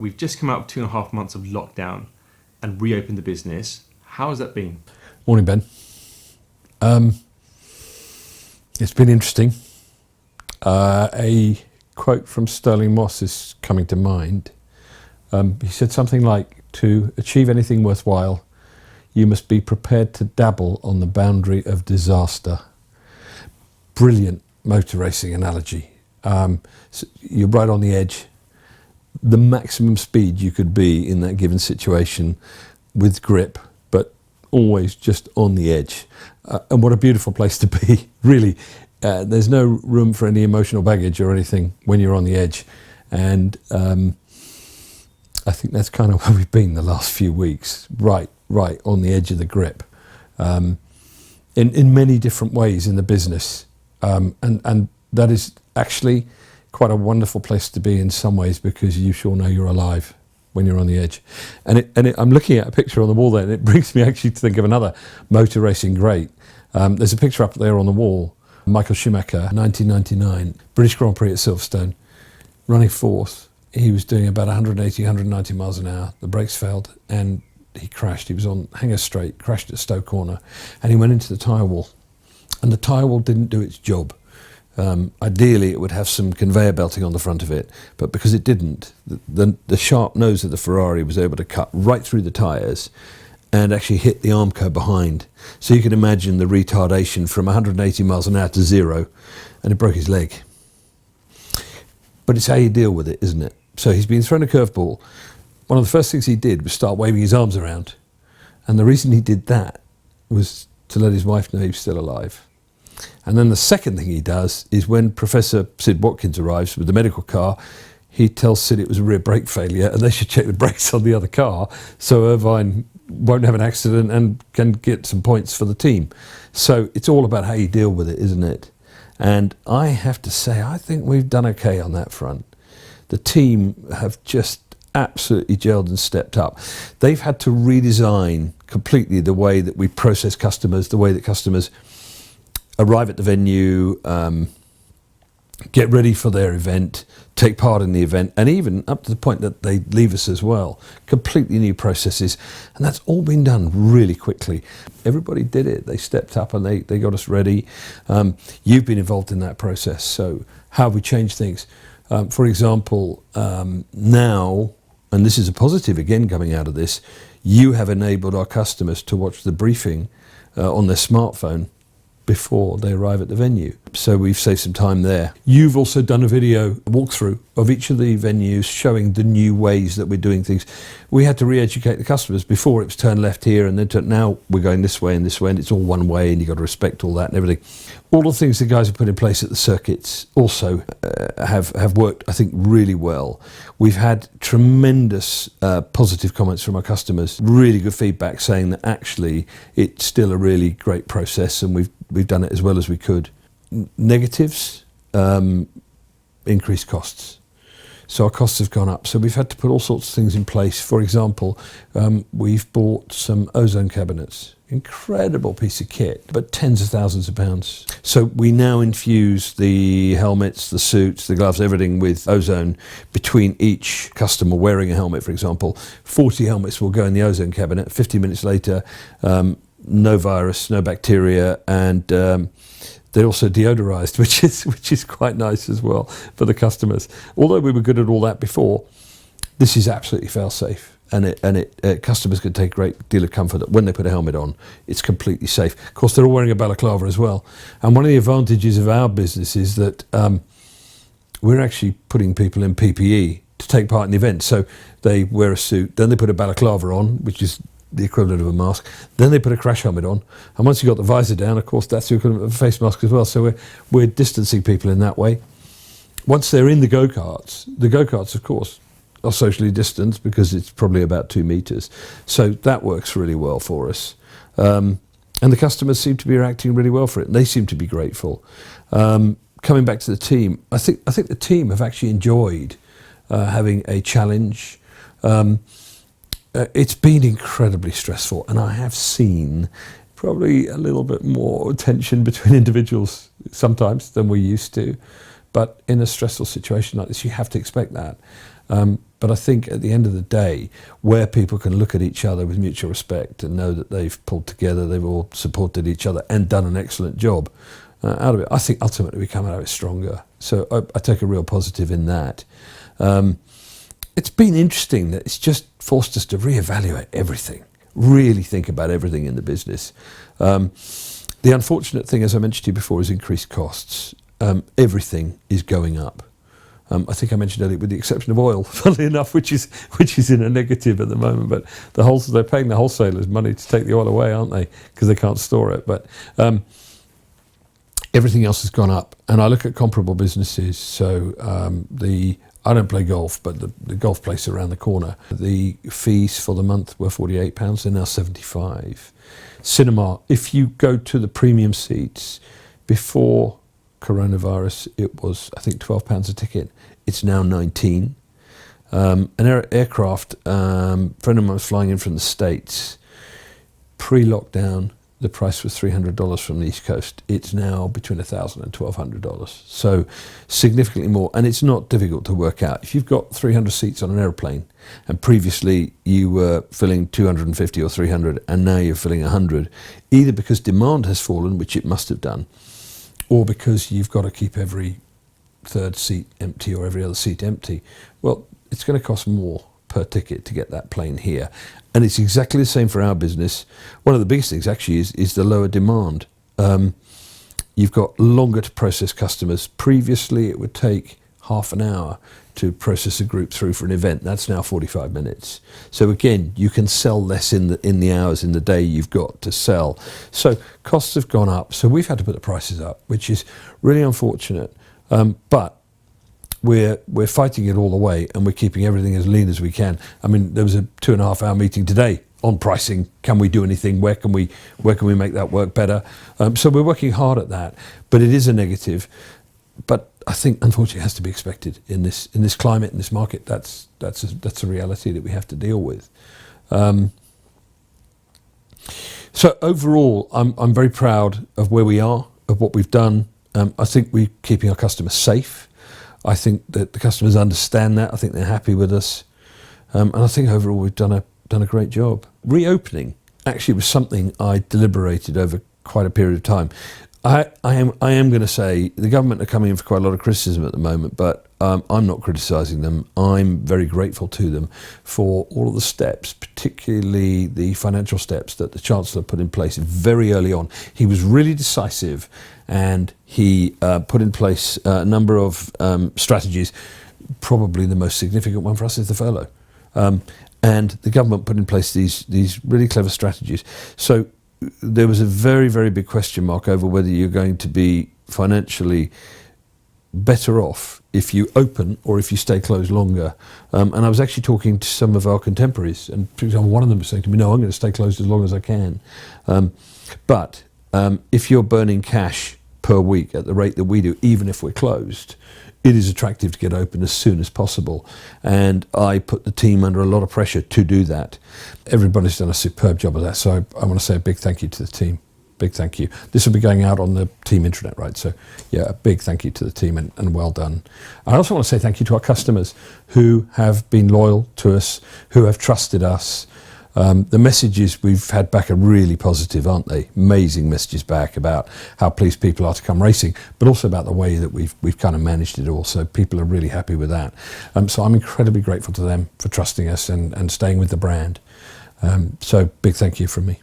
We've just come out of 2.5 months of lockdown and reopened the business. How has that been? Morning, Ben. It's been interesting. A quote from Sterling Moss is coming to mind. He said something like, to achieve anything worthwhile, you must be prepared to dabble on the boundary of disaster. Brilliant motor racing analogy. So you're right on the edge. The maximum speed you could be in that given situation with grip, but always just on the edge. And what a beautiful place to be, really. There's no room for any emotional baggage or anything when you're on the edge. And I think that's kind of where we've been the last few weeks, right on the edge of the grip, in many different ways in the business. And that is actually quite a wonderful place to be in some ways, because you sure know you're alive when you're on the edge. And I'm looking at a picture on the wall there, and it brings me actually to think of another motor racing great. There's a picture up there on the wall, Michael Schumacher, 1999, British Grand Prix at Silverstone, running fourth. He was doing about 180, 190 miles an hour. The brakes failed and he crashed. He was on Hanger Straight, crashed at Stowe Corner, and he went into the tyre wall. And the tyre wall didn't do its job. Ideally, it would have some conveyor belting on the front of it, but because it didn't, the sharp nose of the Ferrari was able to cut right through the tyres and actually hit the Armco behind. So you can imagine the retardation from 180 miles an hour to zero, and it broke his leg. But it's how you deal with it, isn't it? So he's been thrown a curveball. One of the first things he did was start waving his arms around. And the reason he did that was to let his wife know he was still alive. And then the second thing he does is, when Professor Sid Watkins arrives with the medical car, he tells Sid it was a rear brake failure and they should check the brakes on the other car so Irvine won't have an accident and can get some points for the team. So it's all about how you deal with it, isn't it? And I have to say, I think we've done okay on that front. The team have just absolutely gelled and stepped up. They've had to redesign completely the way that we process customers, the way that customers arrive at the venue, get ready for their event, take part in the event, and even up to the point that they leave us as well. Completely new processes, and that's all been done really quickly. Everybody did it. They stepped up and they got us ready. You've been involved in that process, so how have we changed things? For example, now, and this is a positive again coming out of this, you have enabled our customers to watch the briefing on their smartphone before they arrive at the venue. So we've saved some time there. You've also done a video walkthrough of each of the venues showing the new ways that we're doing things. We had to re-educate the customers. Before it was turn left here, and then now we're going this way, and it's all one way, and you've got to respect all that and everything. All the things the guys have put in place at the circuits also have worked, I think, really well. We've had tremendous positive comments from our customers, really good feedback saying that actually it's still a really great process, and we've done it as well as we could. Negatives, increased costs. So our costs have gone up. So we've had to put all sorts of things in place. For example, we've bought some ozone cabinets. Incredible piece of kit, but tens of thousands of pounds. So we now infuse the helmets, the suits, the gloves, everything with ozone between each customer wearing a helmet, for example. 40 helmets will go in the ozone cabinet. 50 minutes later, no virus, no bacteria, and they're also deodorized, which is quite nice as well for the customers. Although we were good at all that before, this is absolutely fail-safe. And customers can take a great deal of comfort that when they put a helmet on, it's completely safe. Of course, they're all wearing a balaclava as well. And one of the advantages of our business is that we're actually putting people in PPE to take part in the event. So they wear a suit, then they put a balaclava on, which is the equivalent of a mask, then they put a crash helmet on, and once you've got the visor down, of course, that's the equivalent of a face mask as well. So we're distancing people in that way. Once they're in the go-karts, of course, are socially distanced because it's probably about 2 meters. So that works really well for us. And the customers seem to be reacting really well for it, and they seem to be grateful. Coming back to the team, I think the team have actually enjoyed having a challenge. It's been incredibly stressful, and I have seen probably a little bit more tension between individuals sometimes than we're used to. But in a stressful situation like this, you have to expect that. But I think at the end of the day, where people can look at each other with mutual respect and know that they've pulled together, they've all supported each other and done an excellent job out of it, I think ultimately we come out of it stronger. So I take a real positive in that. It's been interesting that it's just forced us to reevaluate everything, really think about everything in the business. The unfortunate thing, as I mentioned to you before, is increased costs. Everything is going up. I think I mentioned earlier, with the exception of oil, funnily enough, which is in a negative at the moment. But they're paying the wholesalers money to take the oil away, aren't they? Because they can't store it. But everything else has gone up. And I look at comparable businesses. So I don't play golf, but the golf place around the corner, the fees for the month were £48. They're now £75. Cinema, if you go to the premium seats, before coronavirus, it was, I think, £12 a ticket. It's now 19. An aircraft, friend of mine was flying in from the States. Pre-lockdown, the price was $300 from the East Coast. It's now between $1,000 and $1,200. So significantly more, and it's not difficult to work out. If you've got 300 seats on an airplane, and previously you were filling 250 or 300, and now you're filling 100, either because demand has fallen, which it must have done, or because you've got to keep every third seat empty or every other seat empty, well, it's going to cost more per ticket to get that plane here. And it's exactly the same for our business. One of the biggest things actually is the lower demand. You've got longer to process customers. Previously, it would take half an hour to process a group through for an event. That's now 45 minutes. So again, you can sell less in the hours in the day you've got to sell. So costs have gone up. So we've had to put the prices up, which is really unfortunate. But we're fighting it all the way, and we're keeping everything as lean as we can. I mean, there was a 2.5 hour meeting today on pricing. Can we do anything? Where can we make that work better? So we're working hard at that, but it is a negative. But I think, unfortunately, it has to be expected in this climate, in this market. That's a reality that we have to deal with. So overall, I'm very proud of where we are, of what we've done. I think we're keeping our customers safe. I think that the customers understand that. I think they're happy with us, and I think overall we've done a great job. Reopening actually was something I deliberated over quite a period of time. I am going to say the government are coming in for quite a lot of criticism at the moment, but I'm not criticising them. I'm very grateful to them for all of the steps, particularly the financial steps that the Chancellor put in place very early on. He was really decisive, and he put in place a number of strategies. Probably the most significant one for us is the furlough. And the government put in place these really clever strategies. So there was a very, very big question mark over whether you're going to be financially better off if you open or if you stay closed longer. And I was actually talking to some of our contemporaries, and for example, one of them was saying to me, no, I'm going to stay closed as long as I can. But if you're burning cash per week at the rate that we do, even if we're closed, it is attractive to get open as soon as possible. And I put the team under a lot of pressure to do that. Everybody's done a superb job of that. So I want to say a big thank you to the team. Big thank you. This will be going out on the team intranet, right? So yeah, a big thank you to the team, and well done. I also want to say thank you to our customers who have been loyal to us, who have trusted us. The messages we've had back are really positive, aren't they? Amazing messages back about how pleased people are to come racing, but also about the way that we've kind of managed it all. So people are really happy with that. So I'm incredibly grateful to them for trusting us and staying with the brand. So big thank you from me.